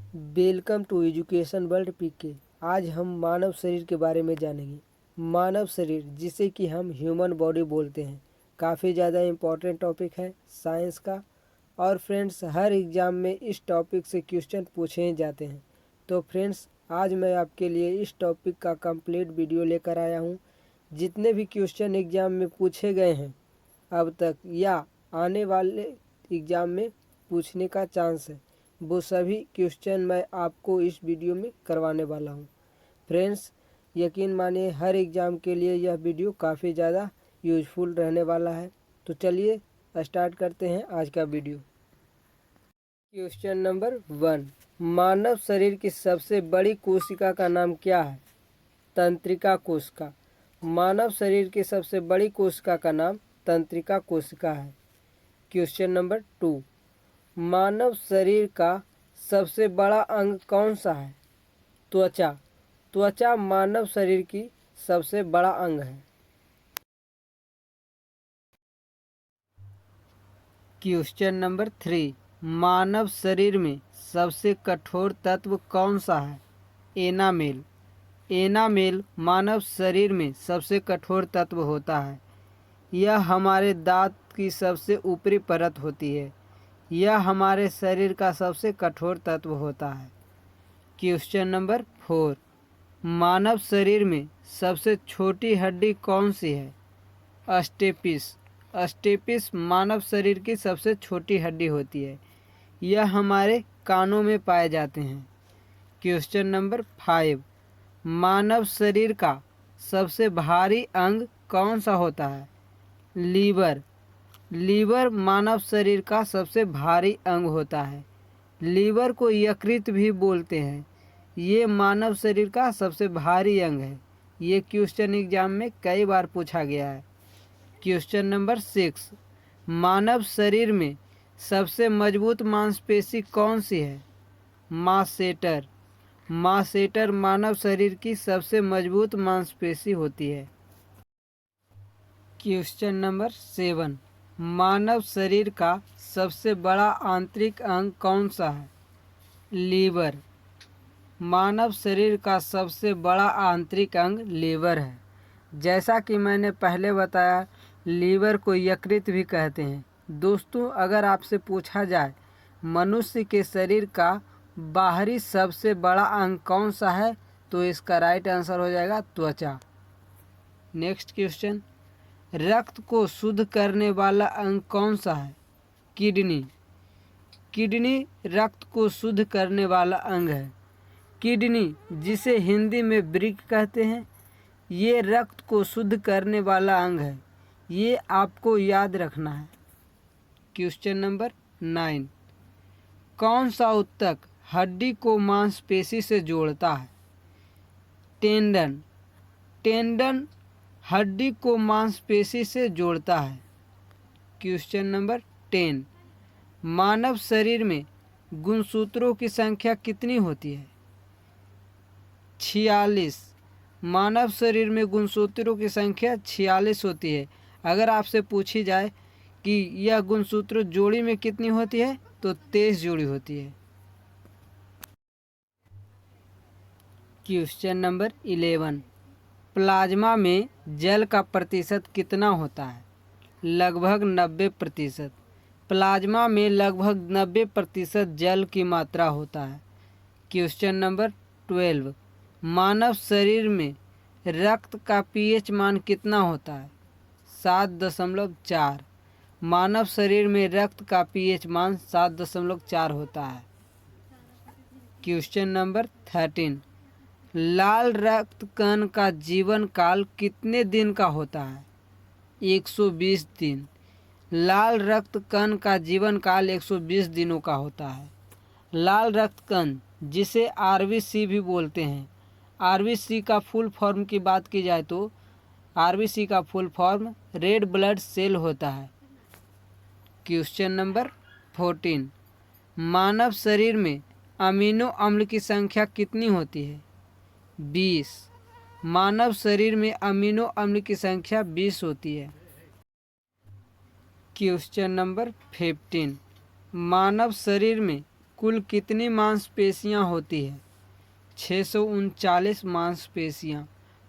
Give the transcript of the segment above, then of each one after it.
Welcome to education world पीके। आज हम मानव शरीर के बारे में जानेंगे। मानव शरीर, जिसे कि हम ह्यूमन बॉडी बोलते हैं, काफ़ी ज़्यादा इम्पॉर्टेंट टॉपिक है साइंस का। और फ्रेंड्स, हर एग्ज़ाम में इस टॉपिक से क्वेश्चन पूछे जाते हैं। तो फ्रेंड्स, आज मैं आपके लिए इस टॉपिक का कंप्लीट वीडियो लेकर आया हूँ। जितने भी क्वेश्चन एग्ज़ाम में पूछे गए हैं अब तक या आने वाले एग्ज़ाम में पूछने का चांस है, वो सभी क्वेश्चन मैं आपको इस वीडियो में करवाने वाला हूँ। फ्रेंड्स, यकीन मानिए हर एग्ज़ाम के लिए यह वीडियो काफ़ी ज़्यादा यूजफुल रहने वाला है। तो चलिए स्टार्ट करते हैं आज का वीडियो। क्वेश्चन नंबर 1, मानव शरीर की सबसे बड़ी कोशिका का नाम क्या है? तंत्रिका कोशिका। मानव शरीर की सबसे बड़ी कोशिका का नाम तंत्रिका कोशिका है। क्वेश्चन नंबर 2, मानव शरीर का सबसे बड़ा अंग कौन सा है? त्वचा। त्वचा मानव शरीर की सबसे बड़ा अंग है। क्वेश्चन नंबर 3, मानव शरीर में सबसे कठोर तत्व कौन सा है? एनामेल। एनामेल मानव शरीर में सबसे कठोर तत्व होता है। यह हमारे दांत की सबसे ऊपरी परत होती है। यह हमारे शरीर का सबसे कठोर तत्व होता है। क्वेश्चन नंबर 4, मानव शरीर में सबसे छोटी हड्डी कौन सी है? अस्टेपिस। अस्टेपिस मानव शरीर की सबसे छोटी हड्डी होती है। यह हमारे कानों में पाए जाते हैं। क्वेश्चन नंबर 5, मानव शरीर का सबसे भारी अंग कौन सा होता है? लीवर। लीवर मानव शरीर का सबसे भारी अंग होता है। लीवर को यकृत भी बोलते हैं। ये मानव शरीर का सबसे भारी अंग है। ये क्वेश्चन एग्जाम में कई बार पूछा गया है। क्वेश्चन नंबर 6, मानव शरीर में सबसे मजबूत मांसपेशी कौन सी है? मासेटर। मासेटर मानव शरीर की सबसे मजबूत मांसपेशी होती है। क्वेश्चन नंबर 7, मानव शरीर का सबसे बड़ा आंतरिक अंग कौन सा है? लीवर। मानव शरीर का सबसे बड़ा आंतरिक अंग लीवर है। जैसा कि मैंने पहले बताया, लीवर को यकृत भी कहते हैं। दोस्तों, अगर आपसे पूछा जाए मनुष्य के शरीर का बाहरी सबसे बड़ा अंग कौन सा है, तो इसका राइट आंसर हो जाएगा त्वचा। नेक्स्ट क्वेश्चन, रक्त को शुद्ध करने वाला अंग कौन सा है? किडनी। किडनी रक्त को शुद्ध करने वाला अंग है। किडनी, जिसे हिंदी में वृक्क कहते हैं, ये रक्त को शुद्ध करने वाला अंग है। ये आपको याद रखना है। क्वेश्चन नंबर 9, कौन सा ऊतक हड्डी को मांसपेशी से जोड़ता है? टेंडन। टेंडन हड्डी को मांसपेशी से जोड़ता है। क्वेश्चन नंबर 10, मानव शरीर में गुणसूत्रों की संख्या कितनी होती है? 46। मानव शरीर में गुणसूत्रों की संख्या 46 होती है। अगर आपसे पूछी जाए कि यह गुणसूत्र जोड़ी में कितनी होती है, तो 23 जोड़ी होती है। क्वेश्चन नंबर 11, प्लाज्मा में जल का प्रतिशत कितना होता है? लगभग 90%। प्लाज्मा में लगभग 90% जल की मात्रा होता है। क्वेश्चन नंबर 12, मानव शरीर में रक्त का पीएच मान कितना होता है? 7.4। मानव शरीर में रक्त का पीएच मान 7.4 होता है। क्वेश्चन नंबर 13, लाल रक्त कण का जीवन काल कितने दिन का होता है? 120 दिन। लाल रक्त कण का जीवन काल 120 दिनों का होता है। लाल रक्त कण, जिसे आरबीसी भी बोलते हैं, आरबीसी का फुल फॉर्म की बात की जाए तो आरबीसी का full form red blood cell होता है। क्वेश्चन नंबर 14, मानव शरीर में अमीनो अम्ल की संख्या कितनी होती है? 20। मानव शरीर में अमीनो अम्ल की संख्या 20 होती है। क्वेश्चन नंबर 15, मानव शरीर में कुल कितनी मांसपेशियां होती है? 639 मांसपेशियां।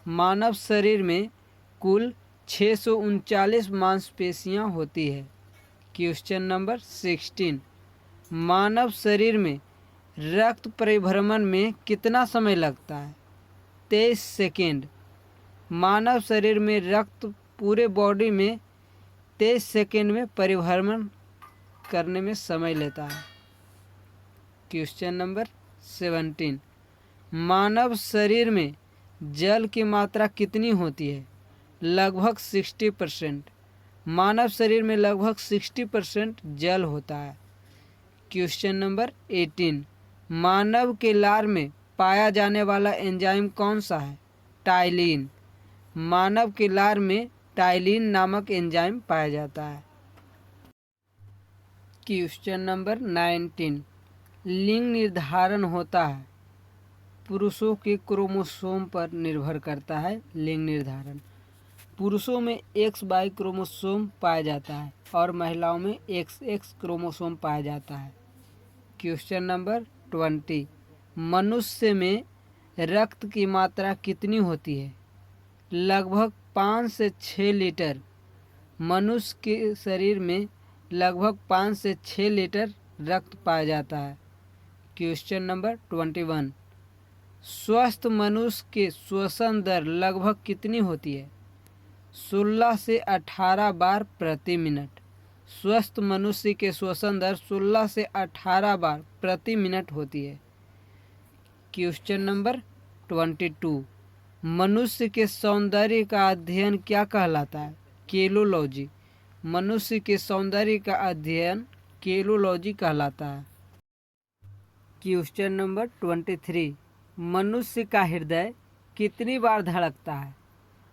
मानव शरीर में कुल 639 मांसपेशियां होती है। क्वेश्चन नंबर 16, मानव शरीर में रक्त परिभ्रमण में कितना समय लगता है? 23 सेकेंड। मानव शरीर में रक्त पूरे बॉडी में 23 सेकेंड में परिभ्रमण करने में समय लेता है। क्वेश्चन नंबर 17, मानव शरीर में जल की मात्रा कितनी होती है? लगभग 60%। मानव शरीर में लगभग 60% जल होता है। क्वेश्चन नंबर 18, मानव के लार में पाया जाने वाला एंजाइम कौन सा है? टाइलिन। मानव के लार में टाइलिन नामक एंजाइम पाया जाता है। क्वेश्चन नंबर 19, लिंग निर्धारण होता है पुरुषों के क्रोमोसोम पर निर्भर करता है। लिंग निर्धारण पुरुषों में XY क्रोमोसोम पाया जाता है और महिलाओं में XX क्रोमोसोम पाया जाता है। क्वेश्चन नंबर 20, मनुष्य में रक्त की मात्रा कितनी होती है? लगभग 5 से 6 लीटर। मनुष्य के शरीर में लगभग 5 से 6 लीटर रक्त पाया जाता है। क्वेश्चन नंबर 21, स्वस्थ मनुष्य के श्वसन दर लगभग कितनी होती है? 16 से 18 बार प्रति मिनट। स्वस्थ मनुष्य के श्वसन दर 16 से 18 बार प्रति मिनट होती है। क्वेश्चन नंबर 22, मनुष्य के सौंदर्य का अध्ययन क्या कहलाता है? केलोलॉजी। मनुष्य के सौंदर्य का अध्ययन केलोलॉजी कहलाता है। क्वेश्चन नंबर 23, मनुष्य का हृदय कितनी बार धड़कता है?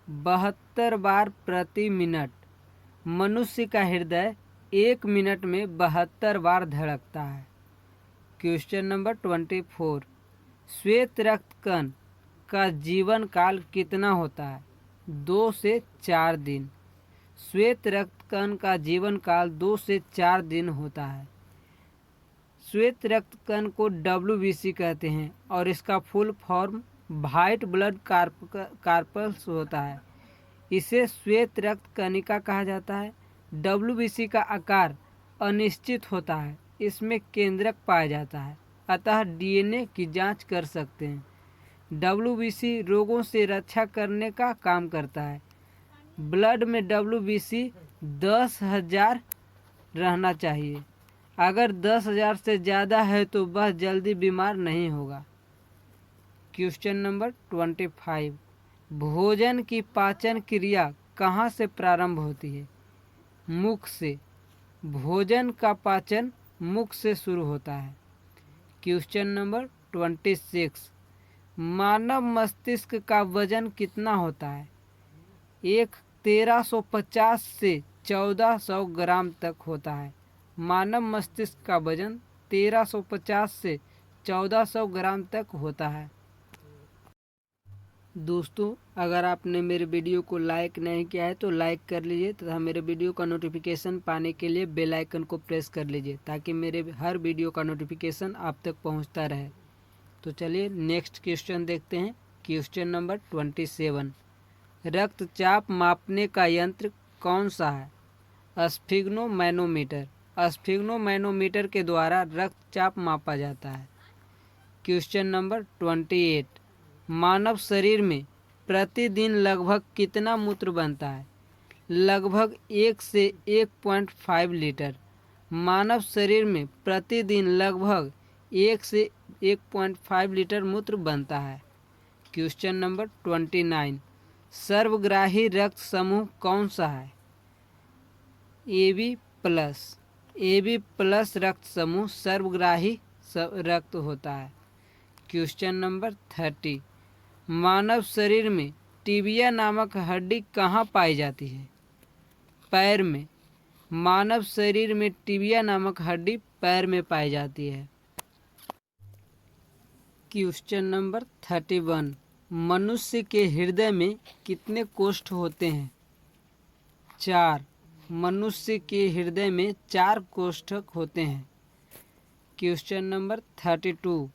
72 बार प्रति मिनट। मनुष्य का हृदय 1 मिनट में 72 बार धड़कता है। क्वेश्चन नंबर 24, श्वेत रक्त कण का जीवन काल कितना होता है? 2 से 4 दिन। श्वेत रक्त कण का जीवन काल 2 से 4 दिन होता है। श्वेत रक्त कण को WBC कहते हैं और इसका full form white blood carpals होता है। इसे श्वेत रक्त कणिका कहा जाता है। WBC का आकार अनिश्चित होता है। इसमें केंद्रक पाया जाता है, अतः DNA की जांच कर सकते हैं। WBC रोगों से रक्षा करने का काम करता है। ब्लड में WBC 10,000 रहना चाहिए। अगर 10,000 से ज़्यादा है तो वह जल्दी बीमार नहीं होगा। क्वेश्चन नंबर 25, भोजन की पाचन क्रिया कहाँ से प्रारंभ होती है? मुख से। भोजन का पाचन मुख से शुरू होता है। क्वेश्चन नंबर 26, मानव मस्तिष्क का वजन कितना होता है? 1350 से 1400 ग्राम तक होता है। मानव मस्तिष्क का वजन 1350 से 1400 ग्राम तक होता है। दोस्तों, अगर आपने मेरे वीडियो को लाइक नहीं किया है तो लाइक कर लीजिए तथा मेरे वीडियो का नोटिफिकेशन पाने के लिए बेल आइकन को प्रेस कर लीजिए ताकि मेरे हर वीडियो का नोटिफिकेशन आप तक पहुंचता रहे। तो चलिए नेक्स्ट क्वेश्चन देखते हैं। क्वेश्चन नंबर 27, रक्तचाप मापने का यंत्र कौन सा है? स्फिग्नोमैनोमीटर। स्फिग्नोमैनोमीटर के द्वारा रक्तचाप मापा जाता है। क्वेश्चन नंबर 28, मानव शरीर में प्रतिदिन लगभग कितना मूत्र बनता है? लगभग 1 से 1.5 लीटर। मानव शरीर में प्रतिदिन लगभग 1 से 1.5 लीटर मूत्र बनता है। क्वेश्चन नंबर 29, सर्वग्राही रक्त समूह कौन सा है? AB plus. AB प्लस रक्त समूह सर्वग्राही रक्त होता है। क्वेश्चन नंबर 30, मानव शरीर में टिबिया नामक हड्डी कहाँ पाई जाती है? पैर में। मानव शरीर में टिबिया नामक हड्डी पैर में पाई जाती है। क्वेश्चन नंबर 31, मनुष्य के हृदय में कितने कोष्ठ होते हैं? 4। मनुष्य के हृदय में 4 कोष्ठक होते हैं। क्वेश्चन नंबर 32,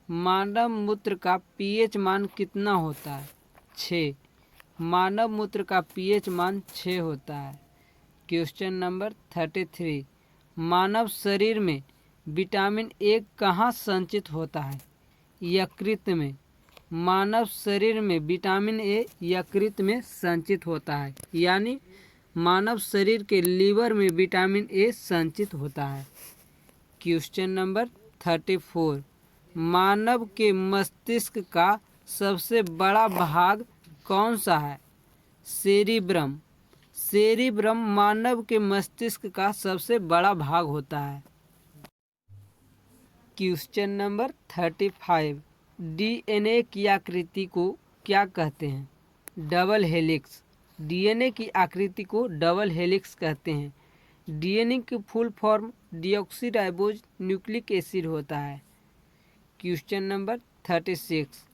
मानव मूत्र का पीएच मान कितना होता है? 6। मानव मूत्र का पीएच मान 6 होता है। क्वेश्चन नंबर 33, मानव शरीर में विटामिन ए कहाँ संचित होता है? यकृत में। मानव शरीर में विटामिन ए यकृत में संचित होता है, यानी मानव शरीर के लीवर में विटामिन ए संचित होता है। क्वेश्चन नंबर 34, मानव के मस्तिष्क का सबसे बड़ा भाग कौन सा है? सेरिब्रम। सेरिब्रम मानव के मस्तिष्क का सबसे बड़ा भाग होता है। क्वेश्चन नंबर 35, डीएनए की आकृति को क्या कहते हैं? Double helix. डीएनए की आकृति को डबल हेलिक्स कहते हैं। डीएनए की full form deoxyribose nucleic acid होता है। क्वेश्चन नंबर 36,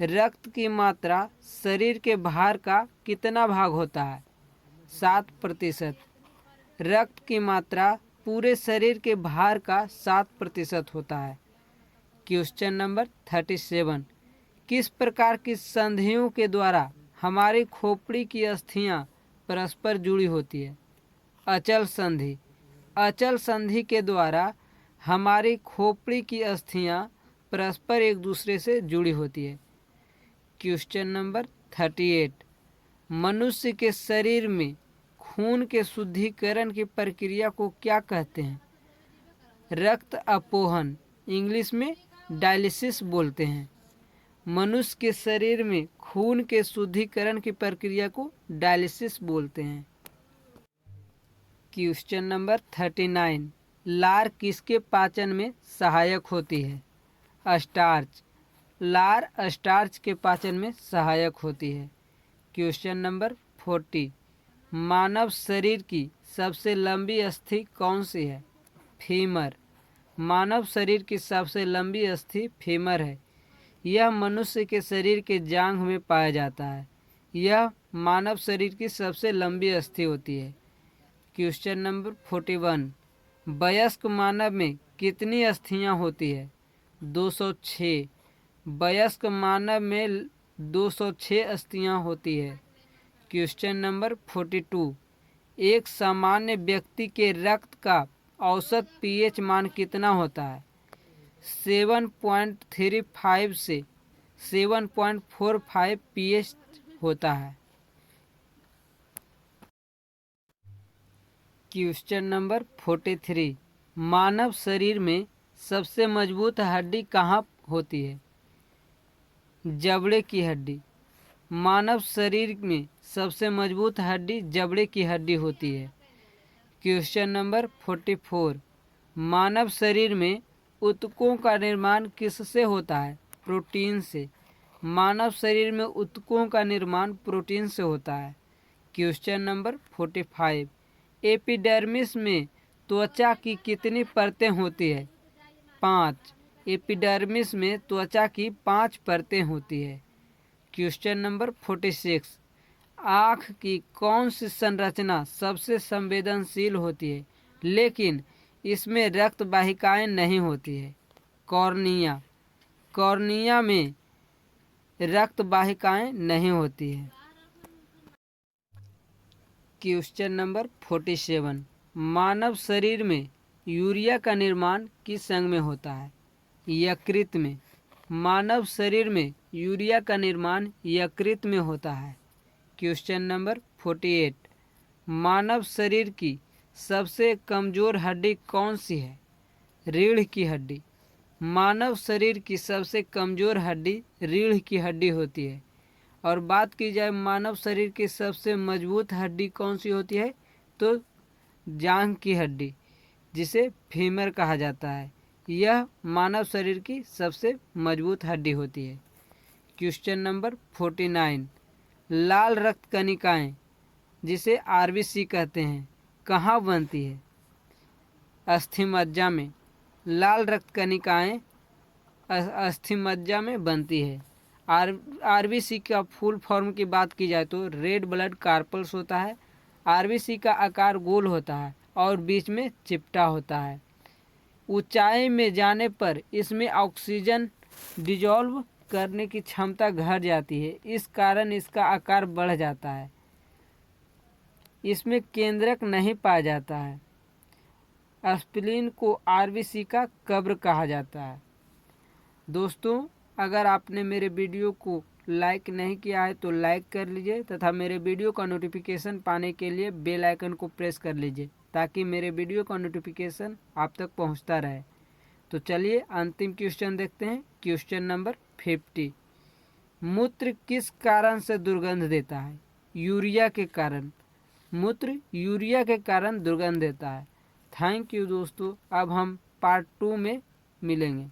रक्त की मात्रा शरीर के भार का कितना भाग होता है? 7%। रक्त की मात्रा पूरे शरीर के भार का 7% होता है। क्वेश्चन नंबर 37, किस प्रकार की संधियों के द्वारा हमारी खोपड़ी की अस्थियां परस्पर जुड़ी होती है? अचल संधि। अचल संधि के द्वारा हमारी खोपड़ी की अस्थियां परस्पर एक दूसरे से जुड़ी होती है। क्वेश्चन नंबर 38, मनुष्य के शरीर में खून के शुद्धिकरण की प्रक्रिया को क्या कहते हैं? रक्त अपोहन, इंग्लिश में डायलिसिस बोलते हैं। मनुष्य के शरीर में खून के शुद्धिकरण की प्रक्रिया को डायलिसिस बोलते हैं। क्वेश्चन नंबर 39, लार किसके पाचन में सहायक होती है? स्टार्च। लार स्टार्च के पाचन में सहायक होती है। क्वेश्चन नंबर 40, मानव शरीर की सबसे लंबी अस्थि कौन सी है? फीमर। मानव शरीर की सबसे लंबी अस्थि फीमर है। यह मनुष्य के शरीर के जांघ में पाया जाता है। यह मानव शरीर की सबसे लंबी अस्थि होती है। क्वेश्चन नंबर 41, वयस्क मानव में कितनी अस्थियां होती है? 206। वयस्क मानव में 206 अस्थियां होती है। क्वेश्चन नंबर 42, एक सामान्य व्यक्ति के रक्त का औसत पीएच मान कितना होता है? 7.35 से 7.45 पीएच होता है। क्वेश्चन नंबर 43, मानव शरीर में सबसे मजबूत हड्डी कहाँ होती है? जबड़े की हड्डी। मानव शरीर में सबसे मजबूत हड्डी जबड़े की हड्डी होती है। क्वेश्चन नंबर 44, मानव शरीर में ऊतकों का निर्माण किससे होता है? प्रोटीन से। मानव शरीर में ऊतकों का निर्माण प्रोटीन से होता है। क्वेश्चन नंबर 45, एपिडर्मिस में त्वचा की कितनी परतें होती है? 5। एपिडर्मिस में त्वचा की 5 परतें होती है। क्वेश्चन नंबर 46, आँख की कौन सी संरचना सबसे संवेदनशील होती है लेकिन इसमें रक्त वाहिकाएं नहीं होती है? कॉर्निया। कॉर्निया में रक्त वाहिकाएं नहीं होती है। क्वेश्चन नंबर 47, मानव शरीर में यूरिया का निर्माण किस अंग में होता है? यकृत में। मानव शरीर में यूरिया का निर्माण यकृत में होता है। क्वेश्चन नंबर 48, मानव शरीर की सबसे कमज़ोर हड्डी कौन सी है? रीढ़ की हड्डी। मानव शरीर की सबसे कमज़ोर हड्डी रीढ़ की हड्डी होती है। और बात की जाए मानव शरीर की सबसे मजबूत हड्डी कौन सी होती है, तो जांघ की हड्डी, जिसे फीमर कहा जाता है। यह मानव शरीर की सबसे मजबूत हड्डी होती है। क्वेश्चन नंबर 49, लाल रक्त कणिकाएं, जिसे आरबीसी कहते हैं, कहाँ बनती है? अस्थिमज्जा में। लाल रक्त कणिकाएं अस्थिमज्जा में बनती है। आरबीसी का फुल फॉर्म की बात की जाए तो रेड ब्लड कार्पल्स होता है। आरबीसी का आकार गोल होता है और बीच में चिपटा होता है। ऊंचाई में जाने पर इसमें ऑक्सीजन डिजॉल्व करने की क्षमता घट जाती है, इस कारण इसका आकार बढ़ जाता है। इसमें केंद्रक नहीं पाया जाता है। स्प्लीन को आरबीसी का कब्र कहा जाता है। दोस्तों, अगर आपने मेरे वीडियो को लाइक नहीं किया है तो लाइक कर लीजिए तथा मेरे वीडियो का नोटिफिकेशन पाने के लिए बेल आइकन को प्रेस कर लीजिए ताकि मेरे वीडियो का नोटिफिकेशन आप तक पहुंचता रहे। तो चलिए अंतिम क्वेश्चन देखते हैं। Question number 50। मूत्र किस कारण से दुर्गंध देता है? यूरिया के कारण। मूत्र यूरिया के कारण दुर्गंध देता है। थैंक यू दोस्तों। अब हम पार्ट 2 में मिलेंगे।